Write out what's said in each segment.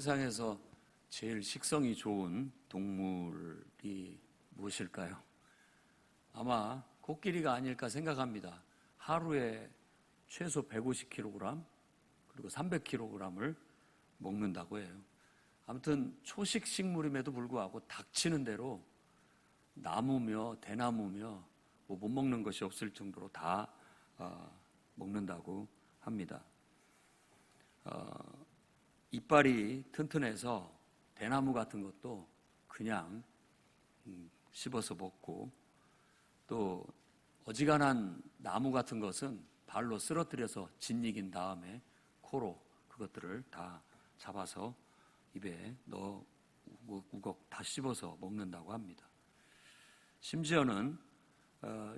세상에서 제일 식성이 좋은 동물이 무엇일까요? 아마 코끼리가 아닐까 생각합니다. 하루에 최소 150kg 그리고 300kg을 먹는다고 해요. 아무튼 초식 식물임에도 불구하고 닥치는 대로 나무며 대나무며 못 먹는 것이 없을 정도로 다 먹는다고 합니다. 이빨이 튼튼해서 대나무 같은 것도 그냥 씹어서 먹고, 또 어지간한 나무 같은 것은 발로 쓰러뜨려서 짓이긴 다음에 코로 그것들을 다 잡아서 입에 넣어 우걱 다 씹어서 먹는다고 합니다. 심지어는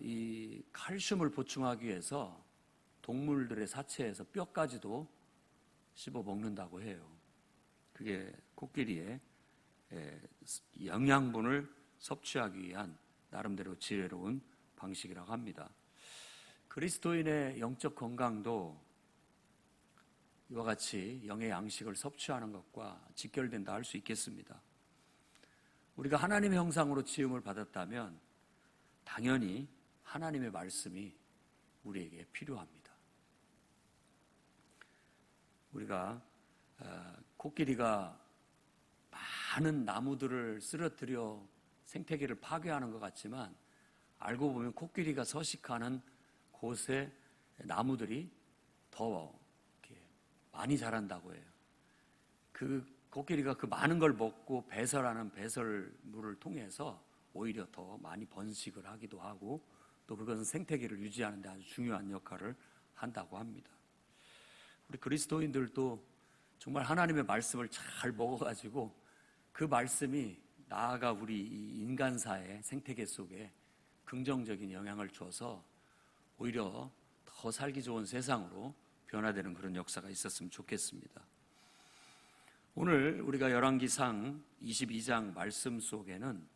이 칼슘을 보충하기 위해서 동물들의 사체에서 뼈까지도 씹어 먹는다고 해요. 그게 코끼리의 영양분을 섭취하기 위한 나름대로 지혜로운 방식이라고 합니다. 그리스도인의 영적 건강도 이와 같이 영의 양식을 섭취하는 것과 직결된다 할 수 있겠습니다. 우리가 하나님의 형상으로 지음을 받았다면 당연히 하나님의 말씀이 우리에게 필요합니다. 우리가 코끼리가 많은 나무들을 쓰러뜨려 생태계를 파괴하는 것 같지만, 알고 보면 코끼리가 서식하는 곳에 나무들이 더 이렇게 많이 자란다고 해요. 그 코끼리가 그 많은 걸 먹고 배설하는 배설물을 통해서 오히려 더 많이 번식을 하기도 하고, 또 그것은 생태계를 유지하는 데 아주 중요한 역할을 한다고 합니다. 우리 그리스도인들도 정말 하나님의 말씀을 잘 먹어가지고 그 말씀이 나아가 우리 인간사의 생태계 속에 긍정적인 영향을 줘서 오히려 더 살기 좋은 세상으로 변화되는 그런 역사가 있었으면 좋겠습니다. 오늘 우리가 열왕기상 22장 말씀 속에는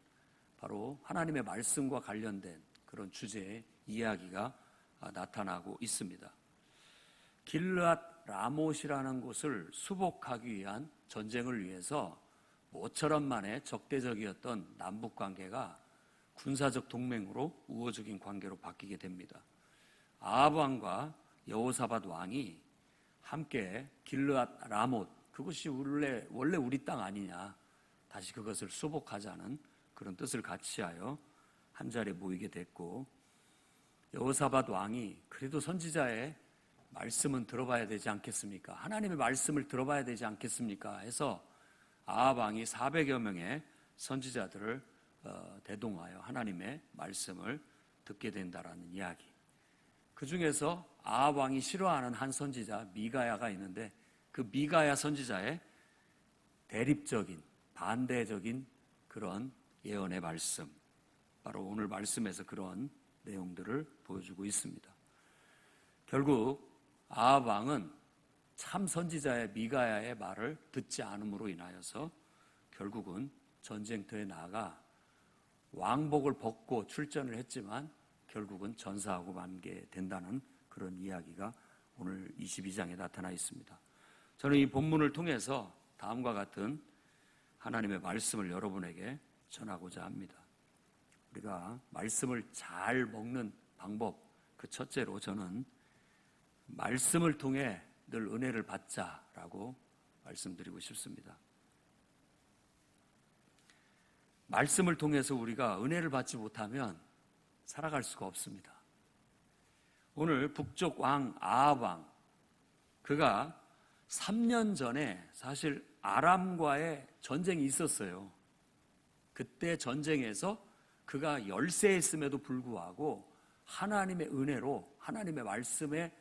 바로 하나님의 말씀과 관련된 그런 주제의 이야기가 나타나고 있습니다. 길르앗 라못이라는 곳을 수복하기 위한 전쟁을 위해서 모처럼 만에 적대적이었던 남북 관계가 군사적 동맹으로 우호적인 관계로 바뀌게 됩니다. 아합 왕과 여호사밧 왕이 함께 길르앗 라못, 그것이 원래 우리 땅 아니냐, 다시 그것을 수복하자는 그런 뜻을 같이 하여 한자리에 모이게 됐고, 여호사밧 왕이 그래도 선지자의 말씀은 들어봐야 되지 않겠습니까? 하나님의 말씀을 들어봐야 되지 않겠습니까? 해서 아합 왕이 400여 명의 선지자들을 대동하여 하나님의 말씀을 듣게 된다라는 이야기. 그 중에서 아합 왕이 싫어하는 한 선지자 미가야가 있는데, 그 미가야 선지자의 대립적인 반대적인 그런 예언의 말씀, 바로 오늘 말씀에서 그런 내용들을 보여주고 있습니다. 결국 아합 왕은 참 선지자의 미가야의 말을 듣지 않음으로 인하여서 결국은 전쟁터에 나가 왕복을 벗고 출전을 했지만 결국은 전사하고 말게 된다는 그런 이야기가 오늘 22장에 나타나 있습니다. 저는 이 본문을 통해서 다음과 같은 하나님의 말씀을 여러분에게 전하고자 합니다. 우리가 말씀을 잘 먹는 방법, 그 첫째로 저는 말씀을 통해 늘 은혜를 받자라고 말씀드리고 싶습니다. 말씀을 통해서 우리가 은혜를 받지 못하면 살아갈 수가 없습니다. 오늘 북쪽 왕 아합 왕, 그가 3년 전에 사실 아람과의 전쟁이 있었어요. 그때 전쟁에서 그가 열세했음에도 불구하고 하나님의 은혜로 하나님의 말씀에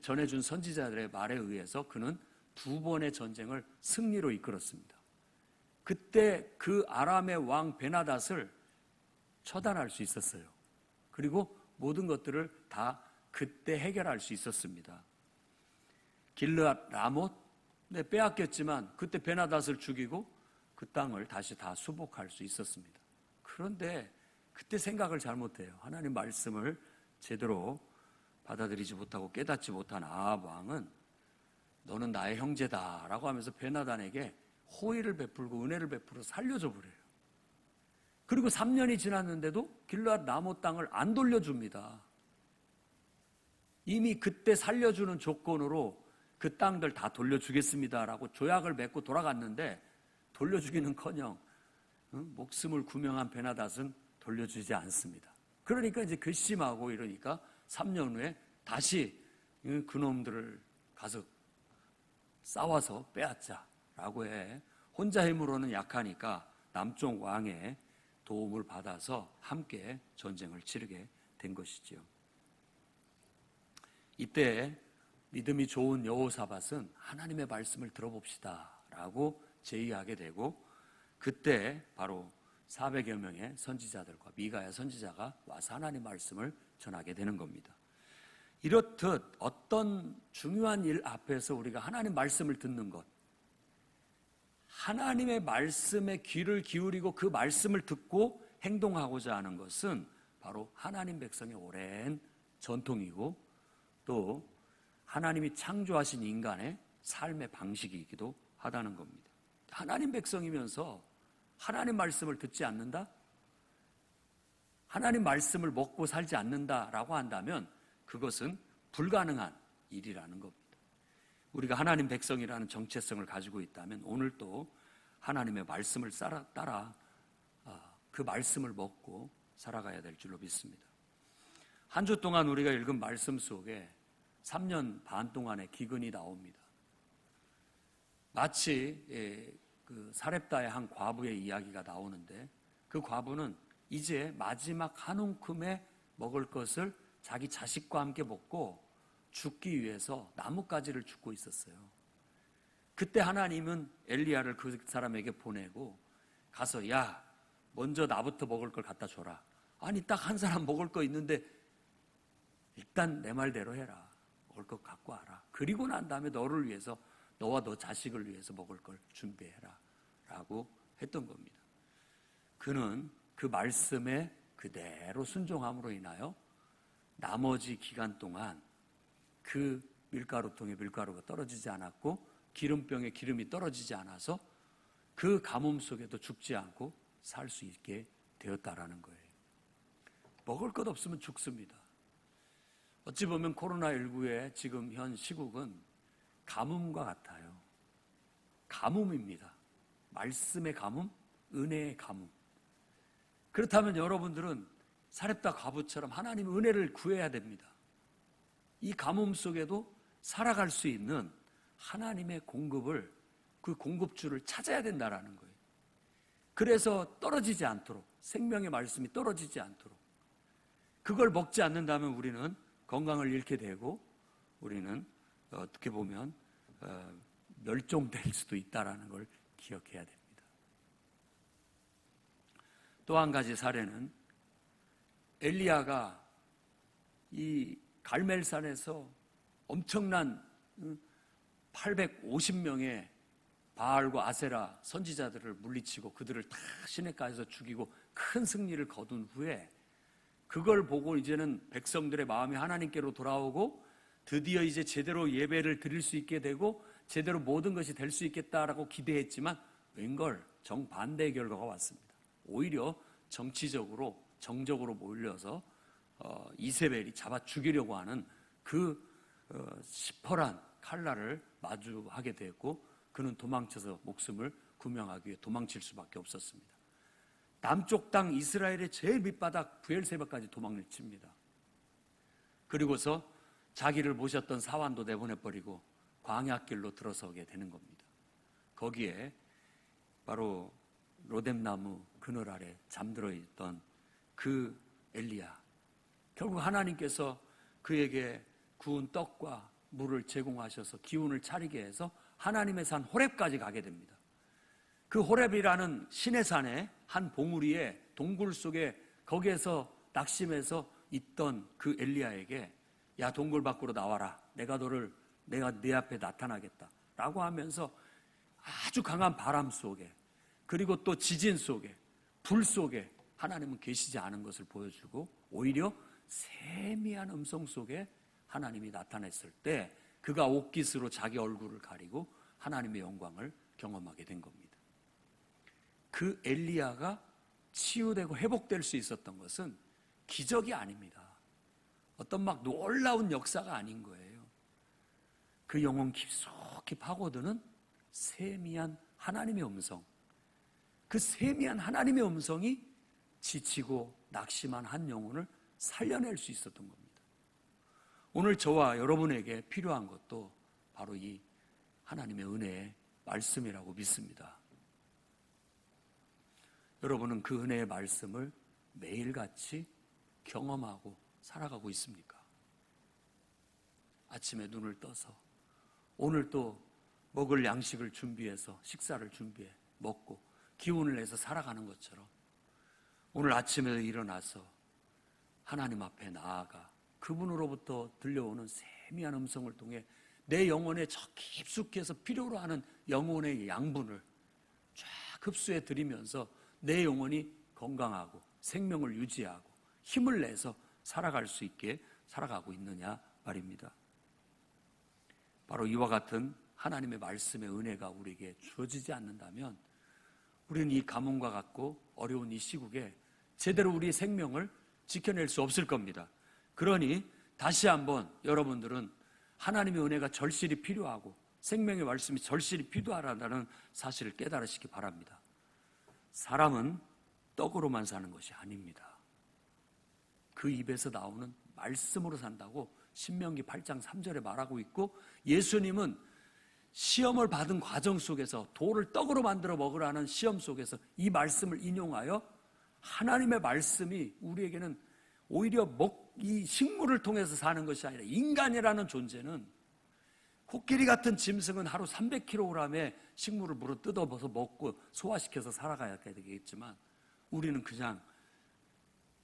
전해준 선지자들의 말에 의해서 그는 2번의 전쟁을 승리로 이끌었습니다. 그때 그 아람의 왕 베나닷을 처단할 수 있었어요. 그리고 모든 것들을 다 그때 해결할 수 있었습니다. 길르앗 라못, 빼앗겼지만 그때 베나닷을 죽이고 그 땅을 다시 다 수복할 수 있었습니다. 그런데 그때 생각을 잘못해요. 하나님 말씀을 제대로 받아들이지 못하고 깨닫지 못한 아합 왕은 너는 나의 형제다 라고 하면서 베나단에게 호의를 베풀고 은혜를 베풀어 살려줘 버려요. 그리고 3년이 지났는데도 길르앗 라모 땅을 안 돌려줍니다. 이미 그때 살려주는 조건으로 그 땅들 다 돌려주겠습니다라고 조약을 맺고 돌아갔는데 돌려주기는커녕 목숨을 구명한 베나닷은 돌려주지 않습니다. 그러니까 이제 괘씸하고 이러니까 3년 후에 다시 그놈들을 가서 싸워서 빼앗자라고 해. 혼자 힘으로는 약하니까 남쪽 왕의 도움을 받아서 함께 전쟁을 치르게 된 것이지요. 이때 믿음이 좋은 여호사밧은 하나님의 말씀을 들어봅시다 라고 제의하게 되고, 그때 바로 400여 명의 선지자들과 미가야 선지자가 와서 하나님 말씀을 전하게 되는 겁니다. 이렇듯 어떤 중요한 일 앞에서 우리가 하나님 말씀을 듣는 것, 하나님의 말씀에 귀를 기울이고 그 말씀을 듣고 행동하고자 하는 것은 바로 하나님 백성의 오랜 전통이고 또 하나님이 창조하신 인간의 삶의 방식이기도 하다는 겁니다. 하나님 백성이면서 하나님 말씀을 듣지 않는다? 하나님 말씀을 먹고 살지 않는다라고 한다면 그것은 불가능한 일이라는 겁니다. 우리가 하나님 백성이라는 정체성을 가지고 있다면 오늘도 하나님의 말씀을 따라 그 말씀을 먹고 살아가야 될 줄로 믿습니다. 한 주 동안 우리가 읽은 말씀 속에 3년 반 동안의 기근이 나옵니다. 마치 그 사렙다의 한 과부의 이야기가 나오는데, 그 과부는 이제 마지막 한 움큼의 먹을 것을 자기 자식과 함께 먹고 죽기 위해서 나뭇가지를 줍고 있었어요. 그때 하나님은 엘리야를 그 사람에게 보내고 가서 야, 먼저 나부터 먹을 걸 갖다 줘라. 아니 딱 한 사람 먹을 거 있는데 일단 내 말대로 해라. 먹을 것 갖고 와라. 그리고 난 다음에 너를 위해서, 너와 너 자식을 위해서 먹을 걸 준비해라 라고 했던 겁니다. 그는 그 말씀에 그대로 순종함으로 인하여 나머지 기간 동안 그 밀가루통에 밀가루가 떨어지지 않았고 기름병에 기름이 떨어지지 않아서 그 가뭄 속에도 죽지 않고 살 수 있게 되었다라는 거예요. 먹을 것 없으면 죽습니다. 어찌 보면 코로나19의 지금 현 시국은 가뭄과 같아요. 가뭄입니다. 말씀의 가뭄, 은혜의 가뭄. 그렇다면 여러분들은 사렙다 과부처럼 하나님의 은혜를 구해야 됩니다. 이 가뭄 속에도 살아갈 수 있는 하나님의 공급을, 그 공급주를 찾아야 된다라는 거예요. 그래서 떨어지지 않도록, 생명의 말씀이 떨어지지 않도록, 그걸 먹지 않는다면 우리는 건강을 잃게 되고 우리는 어떻게 보면 멸종될 수도 있다는 걸 기억해야 됩니다. 또 한 가지 사례는 엘리야가 이 갈멜산에서 엄청난 850명의 바알과 아세라 선지자들을 물리치고 그들을 다 시내가에서 죽이고 큰 승리를 거둔 후에 그걸 보고 이제는 백성들의 마음이 하나님께로 돌아오고 드디어 이제 제대로 예배를 드릴 수 있게 되고 제대로 모든 것이 될 수 있겠다라고 기대했지만 웬걸 정반대의 결과가 왔습니다. 오히려 정치적으로 정적으로 몰려서 이세벨이 잡아 죽이려고 하는 그 시퍼란 칼날을 마주하게 됐고 그는 도망쳐서 목숨을 구명하기 위해 도망칠 수밖에 없었습니다. 남쪽 땅 이스라엘의 제일 밑바닥 브엘세바까지 도망을 칩니다. 그리고서 자기를 모셨던 사환도 내보내버리고 광야길로 들어서게 되는 겁니다. 거기에 바로 로뎀나무 그늘 아래 잠들어 있던 그 엘리야, 결국 하나님께서 그에게 구운 떡과 물을 제공하셔서 기운을 차리게 해서 하나님의 산 호렙까지 가게 됩니다. 그 호렙이라는 신의 산에 한 봉우리에 동굴 속에 거기에서 낙심해서 있던 그 엘리야에게 야, 동굴 밖으로 나와라. 내가 네 앞에 나타나겠다 라고 하면서 아주 강한 바람 속에 그리고 또 지진 속에 불 속에 하나님은 계시지 않은 것을 보여주고 오히려 세미한 음성 속에 하나님이 나타났을 때 그가 옥깃으로 자기 얼굴을 가리고 하나님의 영광을 경험하게 된 겁니다. 그 엘리야가 치유되고 회복될 수 있었던 것은 기적이 아닙니다. 어떤 막 놀라운 역사가 아닌 거예요. 그 영혼 깊숙이 파고드는 세미한 하나님의 음성, 그 세미한 하나님의 음성이 지치고 낙심한 한 영혼을 살려낼 수 있었던 겁니다. 오늘 저와 여러분에게 필요한 것도 바로 이 하나님의 은혜의 말씀이라고 믿습니다. 여러분은 그 은혜의 말씀을 매일같이 경험하고 살아가고 있습니까? 아침에 눈을 떠서 오늘 또 먹을 양식을 준비해서 식사를 준비해 먹고 기운을 내서 살아가는 것처럼 오늘 아침에 일어나서 하나님 앞에 나아가 그분으로부터 들려오는 세미한 음성을 통해 내 영혼에 저 깊숙이 해서 필요로 하는 영혼의 양분을 쫙 흡수해 드리면서 내 영혼이 건강하고 생명을 유지하고 힘을 내서 살아갈 수 있게 살아가고 있느냐 말입니다. 바로 이와 같은 하나님의 말씀의 은혜가 우리에게 주어지지 않는다면 우리는 이 가뭄과 같고 어려운 이 시국에 제대로 우리의 생명을 지켜낼 수 없을 겁니다. 그러니 다시 한번 여러분들은 하나님의 은혜가 절실히 필요하고 생명의 말씀이 절실히 필요하다는 사실을 깨달으시기 바랍니다. 사람은 떡으로만 사는 것이 아닙니다. 그 입에서 나오는 말씀으로 산다고 신명기 8장 3절에 말하고 있고, 예수님은 시험을 받은 과정 속에서 돌을 떡으로 만들어 먹으라는 시험 속에서 이 말씀을 인용하여 하나님의 말씀이 우리에게는 오히려 이 식물을 통해서 사는 것이 아니라 인간이라는 존재는 코끼리 같은 짐승은 하루 300kg의 식물을 물어 뜯어서 먹고 소화시켜서 살아가야 되겠지만 우리는 그냥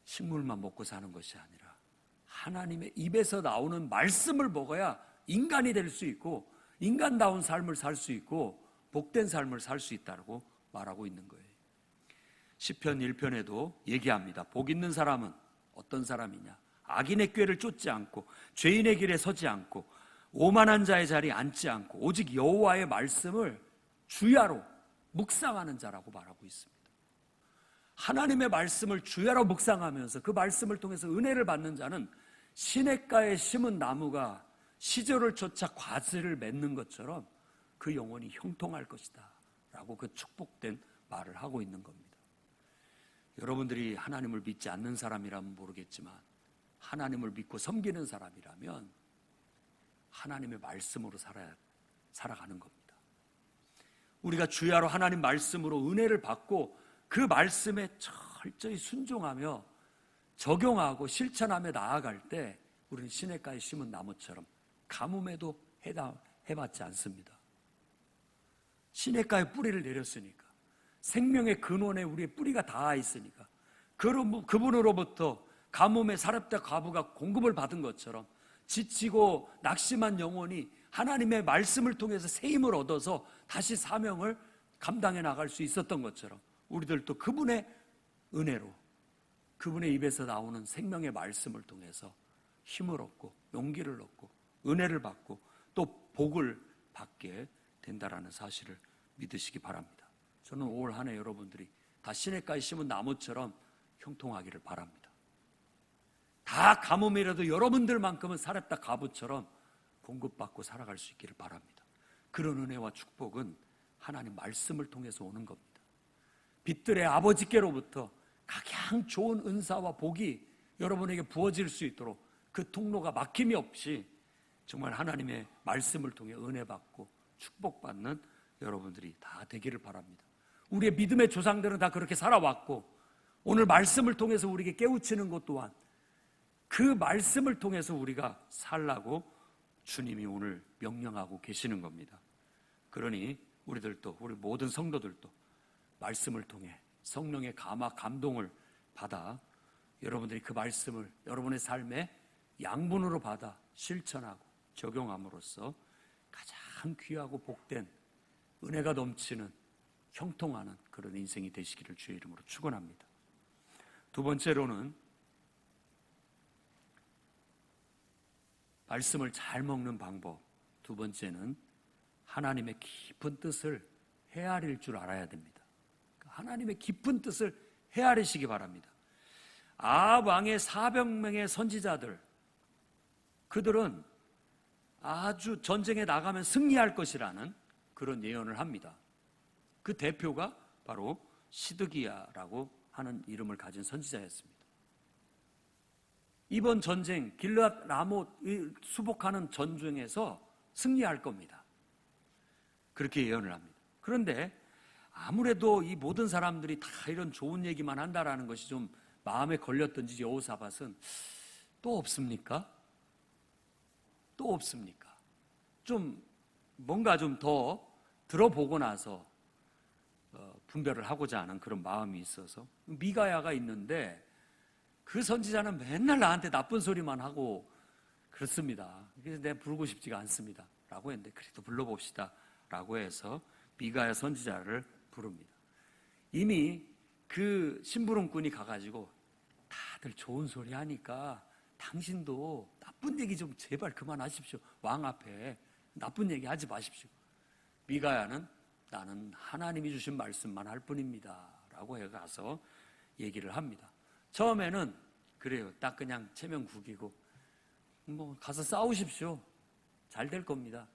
식물만 먹고 사는 것이 아니라 하나님의 입에서 나오는 말씀을 먹어야 인간이 될 수 있고 인간다운 삶을 살 수 있고 복된 삶을 살 수 있다고 말하고 있는 거예요. 시편 1편에도 얘기합니다. 복 있는 사람은 어떤 사람이냐? 악인의 꾀를 쫓지 않고 죄인의 길에 서지 않고 오만한 자의 자리에 앉지 않고 오직 여호와의 말씀을 주야로 묵상하는 자라고 말하고 있습니다. 하나님의 말씀을 주야로 묵상하면서 그 말씀을 통해서 은혜를 받는 자는 시냇가에 심은 나무가 시절을 쫓아 과실을 맺는 것처럼 그 영혼이 형통할 것이다 라고 그 축복된 말을 하고 있는 겁니다. 여러분들이 하나님을 믿지 않는 사람이라면 모르겠지만 하나님을 믿고 섬기는 사람이라면 하나님의 말씀으로 살아가는 겁니다. 우리가 주야로 하나님 말씀으로 은혜를 받고 그 말씀에 철저히 순종하며 적용하고 실천하며 나아갈 때 우리는 시냇가에 심은 나무처럼 가뭄에도 해맞지 않습니다. 시냇가에 뿌리를 내렸으니까 생명의 근원에 우리의 뿌리가 닿아 있으니까 그분으로부터 가뭄의 사렙다 과부가 공급을 받은 것처럼 지치고 낙심한 영혼이 하나님의 말씀을 통해서 새 힘을 얻어서 다시 사명을 감당해 나갈 수 있었던 것처럼 우리들도 그분의 은혜로 그분의 입에서 나오는 생명의 말씀을 통해서 힘을 얻고 용기를 얻고 은혜를 받고 또 복을 받게 된다라는 사실을 믿으시기 바랍니다. 저는 올 한 해 여러분들이 다 시냇가에 심은 나무처럼 형통하기를 바랍니다. 다 가뭄이라도 여러분들만큼은 사렙다 과부처럼 공급받고 살아갈 수 있기를 바랍니다. 그런 은혜와 축복은 하나님 말씀을 통해서 오는 겁니다. 빛들의 아버지께로부터 가장 좋은 은사와 복이 여러분에게 부어질 수 있도록 그 통로가 막힘이 없이 정말 하나님의 말씀을 통해 은혜 받고 축복받는 여러분들이 다 되기를 바랍니다. 우리의 믿음의 조상들은 다 그렇게 살아왔고 오늘 말씀을 통해서 우리에게 깨우치는 것 또한 그 말씀을 통해서 우리가 살라고 주님이 오늘 명령하고 계시는 겁니다. 그러니 우리들도 우리 모든 성도들도 말씀을 통해 성령의 감화 감동을 받아 여러분들이 그 말씀을 여러분의 삶에 양분으로 받아 실천하고 적용함으로써 가장 귀하고 복된 은혜가 넘치는 형통하는 그런 인생이 되시기를 주의 이름으로 축원합니다. 두 번째로는 말씀을 잘 먹는 방법. 두 번째는 하나님의 깊은 뜻을 헤아릴 줄 알아야 됩니다. 하나님의 깊은 뜻을 헤아리시기 바랍니다. 아합 왕의 400명의 선지자들, 그들은 아주 전쟁에 나가면 승리할 것이라는 그런 예언을 합니다. 그 대표가 바로 시드기야라고 하는 이름을 가진 선지자였습니다. 이번 전쟁, 길르앗 라못 수복하는 전쟁에서 승리할 겁니다. 그렇게 예언을 합니다. 그런데 아무래도 이 모든 사람들이 다 이런 좋은 얘기만 한다라는 것이 좀 마음에 걸렸던지 여호사밧은 또 없습니까? 또 없습니까? 좀 뭔가 좀 더 들어보고 나서 분별을 하고자 하는 그런 마음이 있어서 미가야가 있는데 그 선지자는 맨날 나한테 나쁜 소리만 하고 그렇습니다. 그래서 내가 부르고 싶지가 않습니다 라고 했는데 그래도 불러봅시다 라고 해서 미가야 선지자를 부릅니다. 이미 그 심부름꾼이 가가지고 다들 좋은 소리 하니까 당신도 나쁜 얘기 좀 제발 그만하십시오. 왕 앞에 나쁜 얘기 하지 마십시오. 미가야는 나는 하나님이 주신 말씀만 할 뿐입니다 라고 해 가서 얘기를 합니다. 처음에는 그래요. 딱 그냥 체면 구기고 뭐 가서 싸우십시오. 잘 될 겁니다.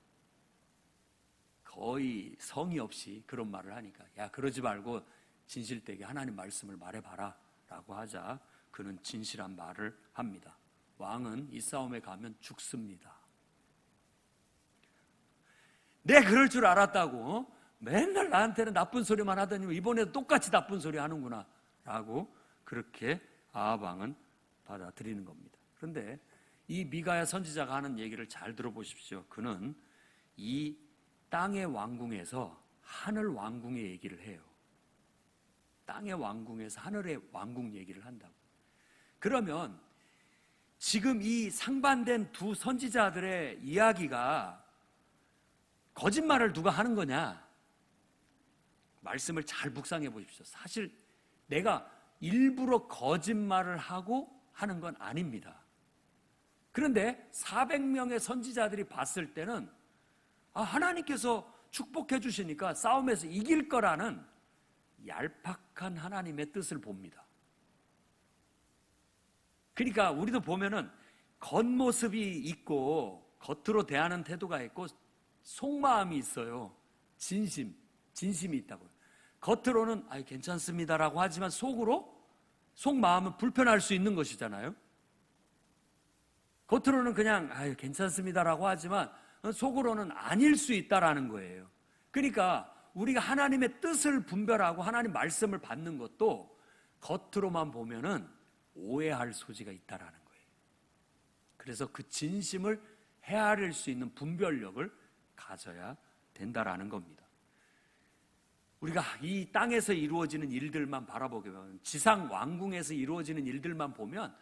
거의 성의 없이 그런 말을 하니까 야 그러지 말고 진실되게 하나님 말씀을 말해봐라 라고 하자 그는 진실한 말을 합니다. 왕은 이 싸움에 가면 죽습니다. 내 그럴 줄 알았다고 맨날 나한테는 나쁜 소리만 하더니 이번에도 똑같이 나쁜 소리 하는구나 라고 그렇게 아합 왕은 받아들이는 겁니다. 그런데 이 미가야 선지자가 하는 얘기를 잘 들어보십시오. 그는 이 땅의 왕궁에서 하늘 왕궁의 얘기를 해요. 땅의 왕궁에서 하늘의 왕궁 얘기를 한다고. 그러면 지금 이 상반된 두 선지자들의 이야기가 거짓말을 누가 하는 거냐? 말씀을 잘 묵상해 보십시오. 사실 내가 일부러 거짓말을 하고 하는 건 아닙니다. 그런데 400명의 선지자들이 봤을 때는 하나님께서 축복해 주시니까 싸움에서 이길 거라는 얄팍한 하나님의 뜻을 봅니다. 그러니까 우리도 보면은 겉모습이 있고 겉으로 대하는 태도가 있고 속마음이 있어요. 진심이 있다고요. 겉으로는 괜찮습니다라고 하지만 속마음은 불편할 수 있는 것이잖아요. 겉으로는 그냥 괜찮습니다라고 하지만 속으로는 아닐 수 있다라는 거예요. 그러니까 우리가 하나님의 뜻을 분별하고 하나님 말씀을 받는 것도 겉으로만 보면은 오해할 소지가 있다라는 거예요. 그래서 그 진심을 헤아릴 수 있는 분별력을 가져야 된다라는 겁니다. 우리가 이 땅에서 이루어지는 일들만 바라보게 되면 지상 왕궁에서 이루어지는 일들만 보면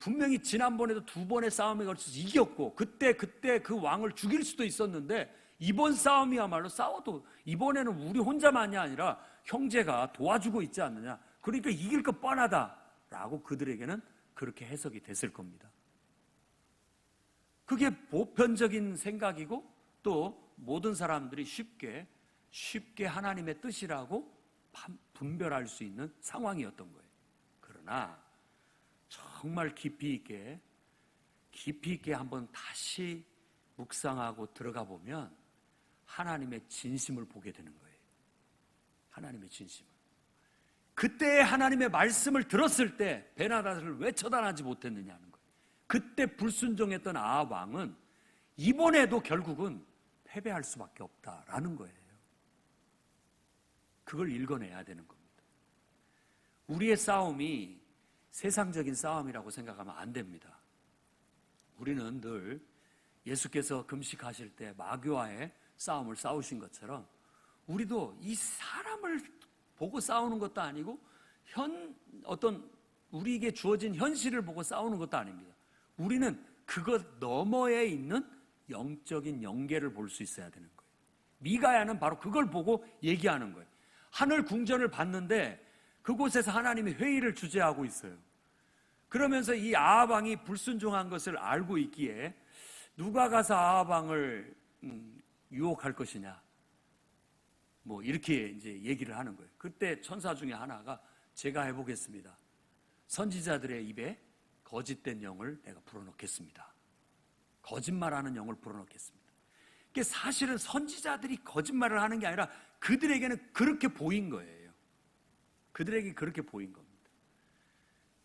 분명히 지난번에도 2번의 싸움에 걸쳐서 이겼고 그때 그 왕을 죽일 수도 있었는데 이번 싸움이야말로 싸워도 이번에는 우리 혼자만이 아니라 형제가 도와주고 있지 않느냐. 그러니까 이길 것 뻔하다라고 그들에게는 그렇게 해석이 됐을 겁니다. 그게 보편적인 생각이고 또 모든 사람들이 쉽게 하나님의 뜻이라고 분별할 수 있는 상황이었던 거예요. 그러나 정말 깊이 있게 한번 다시 묵상하고 들어가 보면 하나님의 진심을 보게 되는 거예요. 하나님의 진심을. 그때 하나님의 말씀을 들었을 때 베나다를 왜 처단하지 못했느냐는 거예요. 그때 불순종했던 아합 왕은 이번에도 결국은 패배할 수밖에 없다라는 거예요. 그걸 읽어내야 되는 겁니다. 우리의 싸움이 세상적인 싸움이라고 생각하면 안 됩니다. 우리는 늘 예수께서 금식하실 때 마귀와의 싸움을 싸우신 것처럼 우리도 이 사람을 보고 싸우는 것도 아니고 어떤 우리에게 주어진 현실을 보고 싸우는 것도 아닙니다. 우리는 그것 너머에 있는 영적인 영계를 볼 수 있어야 되는 거예요. 미가야는 바로 그걸 보고 얘기하는 거예요. 하늘 궁전을 봤는데 그곳에서 하나님이 회의를 주재하고 있어요. 그러면서 이 아합 왕이 불순종한 것을 알고 있기에 누가 가서 아합 왕을 유혹할 것이냐, 뭐 이렇게 이제 얘기를 하는 거예요. 그때 천사 중에 하나가 제가 해보겠습니다. 선지자들의 입에 거짓된 영을 내가 불어넣겠습니다. 거짓말하는 영을 불어넣겠습니다. 이게 사실은 선지자들이 거짓말을 하는 게 아니라 그들에게는 그렇게 보인 거예요. 그들에게 그렇게 보인 겁니다.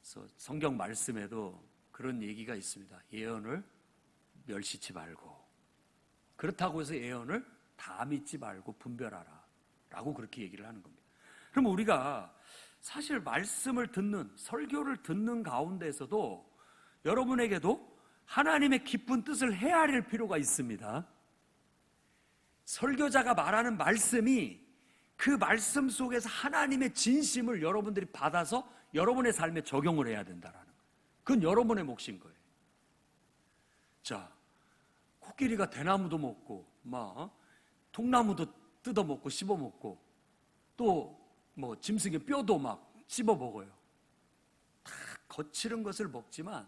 그래서 성경 말씀에도 그런 얘기가 있습니다. 예언을 멸시치 말고, 그렇다고 해서 예언을 다 믿지 말고 분별하라 라고 그렇게 얘기를 하는 겁니다. 그럼 우리가 사실 말씀을 듣는, 설교를 듣는 가운데서도 여러분에게도 하나님의 깊은 뜻을 헤아릴 필요가 있습니다. 설교자가 말하는 말씀이 그 말씀 속에서 하나님의 진심을 여러분들이 받아서 여러분의 삶에 적용을 해야 된다라는 거예요. 그건 여러분의 몫인 거예요. 자, 코끼리가 대나무도 먹고 막 통나무도 뜯어먹고 씹어먹고 또 뭐 짐승의 뼈도 막 씹어먹어요. 다 거칠은 것을 먹지만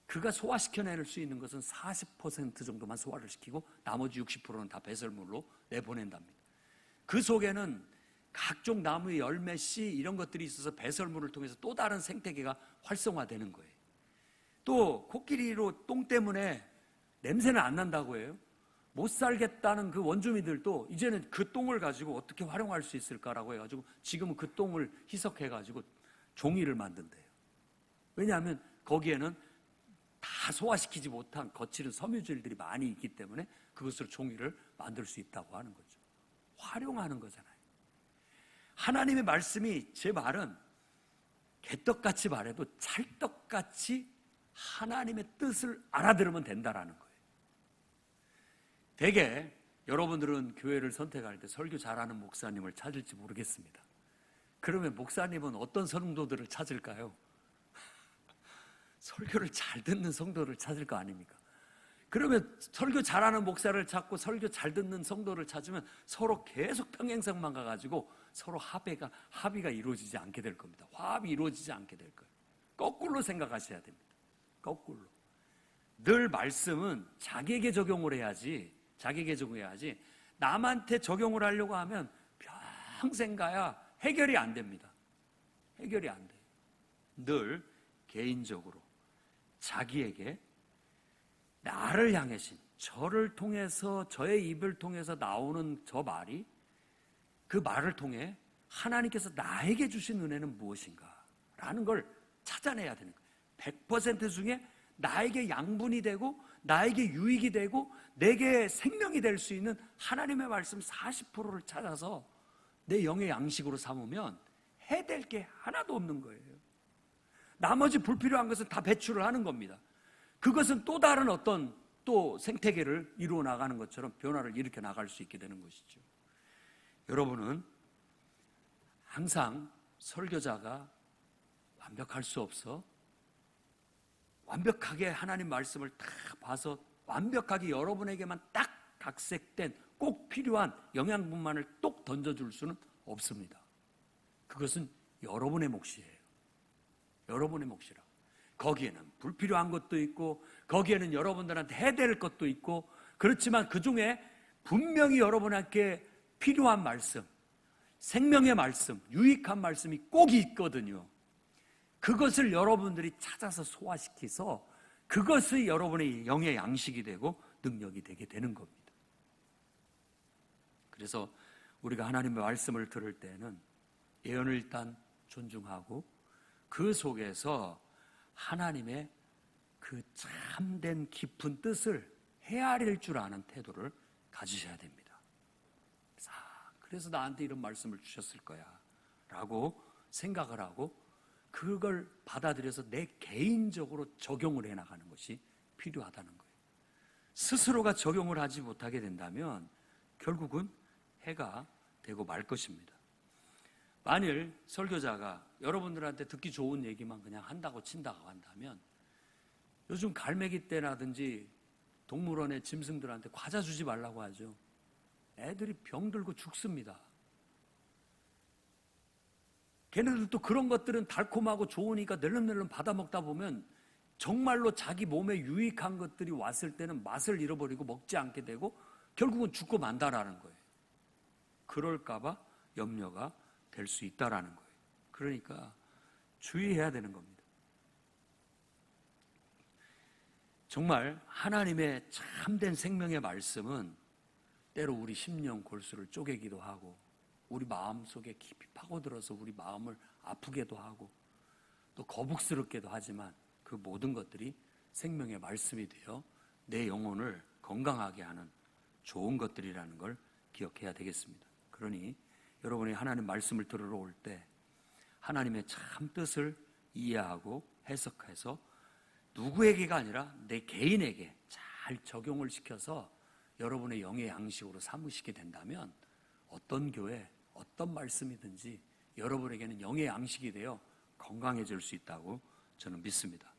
그가 소화시켜낼 수 있는 것은 40% 정도만 소화를 시키고 나머지 60%는 다 배설물로 내보낸답니다. 그 속에는 각종 나무의 열매, 씨 이런 것들이 있어서 배설물을 통해서 또 다른 생태계가 활성화되는 거예요. 또 코끼리로 똥 때문에 냄새는 안 난다고 해요. 못 살겠다는 그 원주민들도 이제는 그 똥을 가지고 어떻게 활용할 수 있을까라고 해가지고 지금은 그 똥을 희석해가지고 종이를 만든대요. 왜냐하면 거기에는 다 소화시키지 못한 거칠은 섬유질들이 많이 있기 때문에 그것으로 종이를 만들 수 있다고 하는 거죠. 활용하는 거잖아요. 하나님의 말씀이, 제 말은 개떡같이 말해도 찰떡같이 하나님의 뜻을 알아들으면 된다라는 거예요. 대개 여러분들은 교회를 선택할 때 설교 잘하는 목사님을 찾을지 모르겠습니다. 그러면 목사님은 어떤 성도들을 찾을까요? 설교를 잘 듣는 성도를 찾을 거 아닙니까? 그러면 설교 잘하는 목사를 찾고 설교 잘 듣는 성도를 찾으면 서로 계속 평행선만 가가지고 서로 합의가 이루어지지 않게 될 겁니다. 화합이 이루어지지 않게 될 거예요. 거꾸로 생각하셔야 됩니다. 거꾸로. 늘 말씀은 자기에게 적용을 해야지, 남한테 적용을 하려고 하면 평생 가야 해결이 안 됩니다. 해결이 안 돼요. 늘 개인적으로 자기에게 나를 향해신, 저를 통해서, 저의 입을 통해서 나오는 저 말이, 그 말을 통해 하나님께서 나에게 주신 은혜는 무엇인가 라는 걸 찾아내야 되는 거예요. 100% 중에 나에게 양분이 되고 나에게 유익이 되고 내게 생명이 될 수 있는 하나님의 말씀 40%를 찾아서 내 영의 양식으로 삼으면 해될 게 하나도 없는 거예요. 나머지 불필요한 것은 다 배출을 하는 겁니다. 그것은 또 다른 어떤 또 생태계를 이루어 나가는 것처럼 변화를 일으켜 나갈 수 있게 되는 것이죠. 여러분은 항상 설교자가 완벽할 수 없어 완벽하게 하나님 말씀을 딱 봐서 완벽하게 여러분에게만 딱 각색된 꼭 필요한 영양분만을 똑 던져줄 수는 없습니다. 그것은 여러분의 몫이에요. 여러분의 몫이라. 거기에는 불필요한 것도 있고 거기에는 여러분들한테 해될 것도 있고, 그렇지만 그 중에 분명히 여러분에게 필요한 말씀, 생명의 말씀, 유익한 말씀이 꼭 있거든요. 그것을 여러분들이 찾아서 소화시켜서 그것이 여러분의 영의 양식이 되고 능력이 되게 되는 겁니다. 그래서 우리가 하나님의 말씀을 들을 때는 예언을 일단 존중하고 그 속에서 하나님의 그 참된 깊은 뜻을 헤아릴 줄 아는 태도를 가지셔야 됩니다. 그래서 나한테 이런 말씀을 주셨을 거야 라고 생각을 하고 그걸 받아들여서 내 개인적으로 적용을 해나가는 것이 필요하다는 거예요. 스스로가 적용을 하지 못하게 된다면 결국은 해가 되고 말 것입니다. 만일 설교자가 여러분들한테 듣기 좋은 얘기만 그냥 한다고 친다고 한다면, 요즘 갈매기 떼라든지 동물원의 짐승들한테 과자 주지 말라고 하죠. 애들이 병들고 죽습니다. 걔네들도 그런 것들은 달콤하고 좋으니까 낼름낼름 받아 먹다 보면 정말로 자기 몸에 유익한 것들이 왔을 때는 맛을 잃어버리고 먹지 않게 되고 결국은 죽고 만다라는 거예요. 그럴까봐 염려가 될 수 있다라는 거예요. 그러니까 주의해야 되는 겁니다. 정말 하나님의 참된 생명의 말씀은 때로 우리 심령 골수를 쪼개기도 하고 우리 마음속에 깊이 파고들어서 우리 마음을 아프게도 하고 또 거북스럽게도 하지만 그 모든 것들이 생명의 말씀이 되어 내 영혼을 건강하게 하는 좋은 것들이라는 걸 기억해야 되겠습니다. 그러니 여러분이 하나님 말씀을 들으러 올 때 하나님의 참 뜻을 이해하고 해석해서 누구에게가 아니라 내 개인에게 잘 적용을 시켜서 여러분의 영의 양식으로 삼으시게 된다면 어떤 교회, 어떤 말씀이든지 여러분에게는 영의 양식이 되어 건강해질 수 있다고 저는 믿습니다.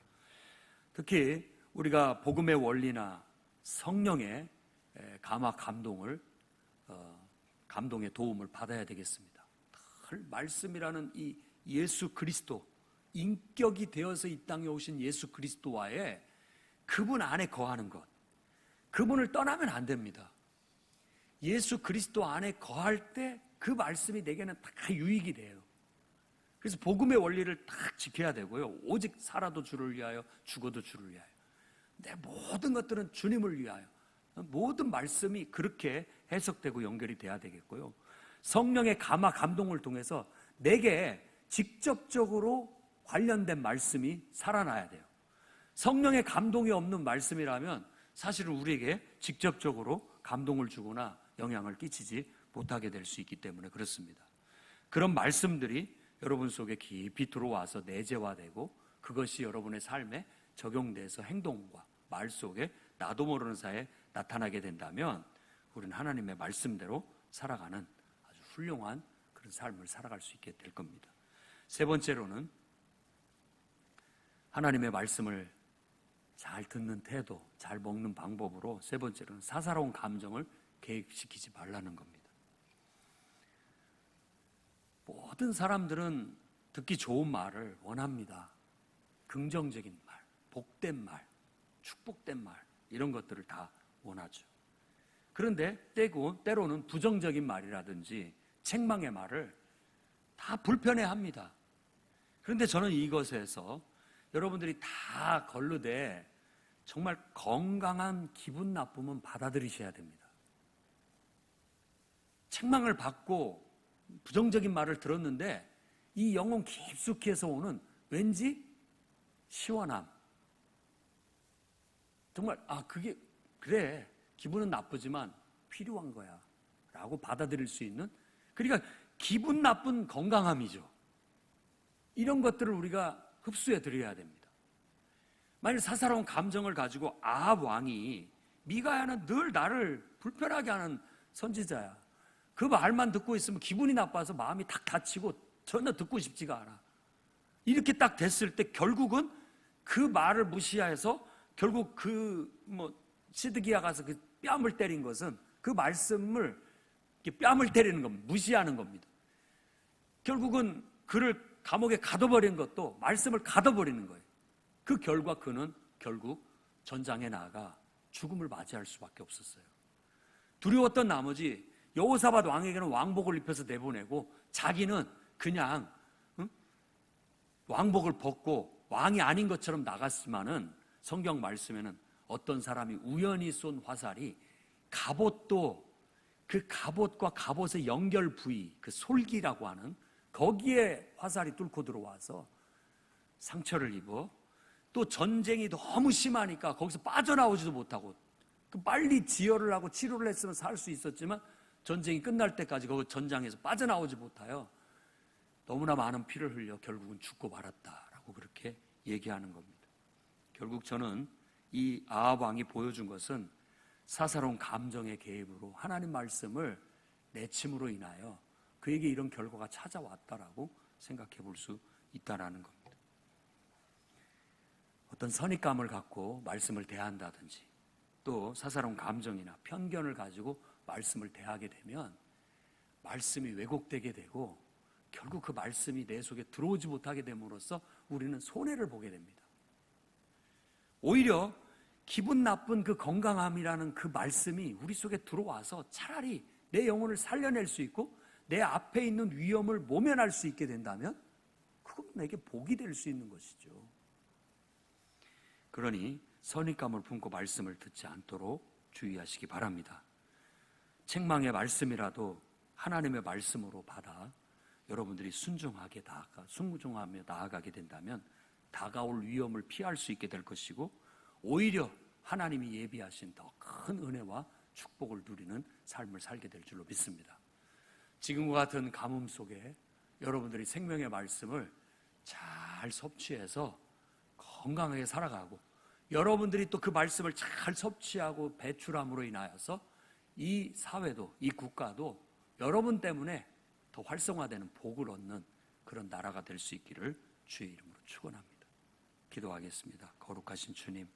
특히 우리가 복음의 원리나 성령의 감화 감동의 도움을 받아야 되겠습니다. 늘 말씀이라는 이 예수 그리스도, 인격이 되어서 이 땅에 오신 예수 그리스도와의 그분 안에 거하는 것, 그분을 떠나면 안 됩니다. 예수 그리스도 안에 거할 때 그 말씀이 내게는 다 유익이 돼요. 그래서 복음의 원리를 딱 지켜야 되고요. 오직 살아도 주를 위하여, 죽어도 주를 위하여. 내 모든 것들은 주님을 위하여. 모든 말씀이 그렇게 해석되고 연결이 돼야 되겠고요. 성령의 감화 감동을 통해서 내게 직접적으로 관련된 말씀이 살아나야 돼요. 성령의 감동이 없는 말씀이라면 사실은 우리에게 직접적으로 감동을 주거나 영향을 끼치지 못하게 될 수 있기 때문에 그렇습니다. 그런 말씀들이 여러분 속에 깊이 들어와서 내재화되고 그것이 여러분의 삶에 적용돼서 행동과 말 속에 나도 모르는 사이에 나타나게 된다면 우리는 하나님의 말씀대로 살아가는 아주 훌륭한 그런 삶을 살아갈 수 있게 될 겁니다. 세 번째로는 하나님의 말씀을 잘 듣는 태도, 잘 먹는 방법으로 세 번째로는 사사로운 감정을 개입시키지 말라는 겁니다. 모든 사람들은 듣기 좋은 말을 원합니다. 긍정적인 말, 복된 말, 축복된 말 이런 것들을 다 원하죠. 그런데 때로는 부정적인 말이라든지 책망의 말을 다 불편해합니다. 그런데 저는 이것에서 여러분들이 다 걸르되 정말 건강한 기분 나쁨은 받아들이셔야 됩니다. 책망을 받고 부정적인 말을 들었는데 이 영혼 깊숙이에서 오는 왠지 시원함. 정말 그게 그래 기분은 나쁘지만 필요한 거야 라고 받아들일 수 있는, 그러니까 기분 나쁜 건강함이죠. 이런 것들을 우리가 흡수해 드려야 됩니다. 만일 사사로운 감정을 가지고 아합 왕이 미가야는 늘 나를 불편하게 하는 선지자야, 그 말만 듣고 있으면 기분이 나빠서 마음이 탁 닫히고 전혀 듣고 싶지가 않아. 이렇게 딱 됐을 때 결국은 그 말을 무시해서 결국 시드기야 가서 그 뺨을 때린 것은 그 말씀을 뺨을 때리는 겁니다. 무시하는 겁니다. 결국은 그를 감옥에 가둬버린 것도 말씀을 가둬버리는 거예요. 그 결과 그는 결국 전장에 나아가 죽음을 맞이할 수밖에 없었어요. 두려웠던 나머지 여호사밧 왕에게는 왕복을 입혀서 내보내고 자기는 그냥 왕복을 벗고 왕이 아닌 것처럼 나갔지만은 성경 말씀에는 어떤 사람이 우연히 쏜 화살이 갑옷도, 그 갑옷과 갑옷의 연결 부위, 그 솔기라고 하는 거기에 화살이 뚫고 들어와서 상처를 입어 또 전쟁이 너무 심하니까 거기서 빠져나오지도 못하고 빨리 지혈을 하고 치료를 했으면 살 수 있었지만 전쟁이 끝날 때까지 그 전장에서 빠져나오지 못하여 너무나 많은 피를 흘려 결국은 죽고 말았다라고 그렇게 얘기하는 겁니다. 결국 저는 이 아합 왕이 보여준 것은 사사로운 감정의 개입으로 하나님 말씀을 내침으로 인하여 그에게 이런 결과가 찾아왔다라고 생각해 볼 수 있다라는 겁니다. 어떤 선입감을 갖고 말씀을 대한다든지 또 사사로운 감정이나 편견을 가지고 말씀을 대하게 되면 말씀이 왜곡되게 되고 결국 그 말씀이 내 속에 들어오지 못하게 됨으로써 우리는 손해를 보게 됩니다. 오히려 기분 나쁜 그 건강함이라는 그 말씀이 우리 속에 들어와서 차라리 내 영혼을 살려낼 수 있고 내 앞에 있는 위험을 모면할 수 있게 된다면 그건 내게 복이 될 수 있는 것이죠. 그러니 선입감을 품고 말씀을 듣지 않도록 주의하시기 바랍니다. 책망의 말씀이라도 하나님의 말씀으로 받아 여러분들이 순종하며 나아가게 된다면 다가올 위험을 피할 수 있게 될 것이고 오히려 하나님이 예비하신 더 큰 은혜와 축복을 누리는 삶을 살게 될 줄로 믿습니다. 지금과 같은 가뭄 속에 여러분들이 생명의 말씀을 잘 섭취해서 건강하게 살아가고 여러분들이 또 그 말씀을 잘 섭취하고 배출함으로 인하여서 이 사회도 이 국가도 여러분 때문에 더 활성화되는 복을 얻는 그런 나라가 될 수 있기를 주의 이름으로 축원합니다. 기도하겠습니다. 거룩하신 주님,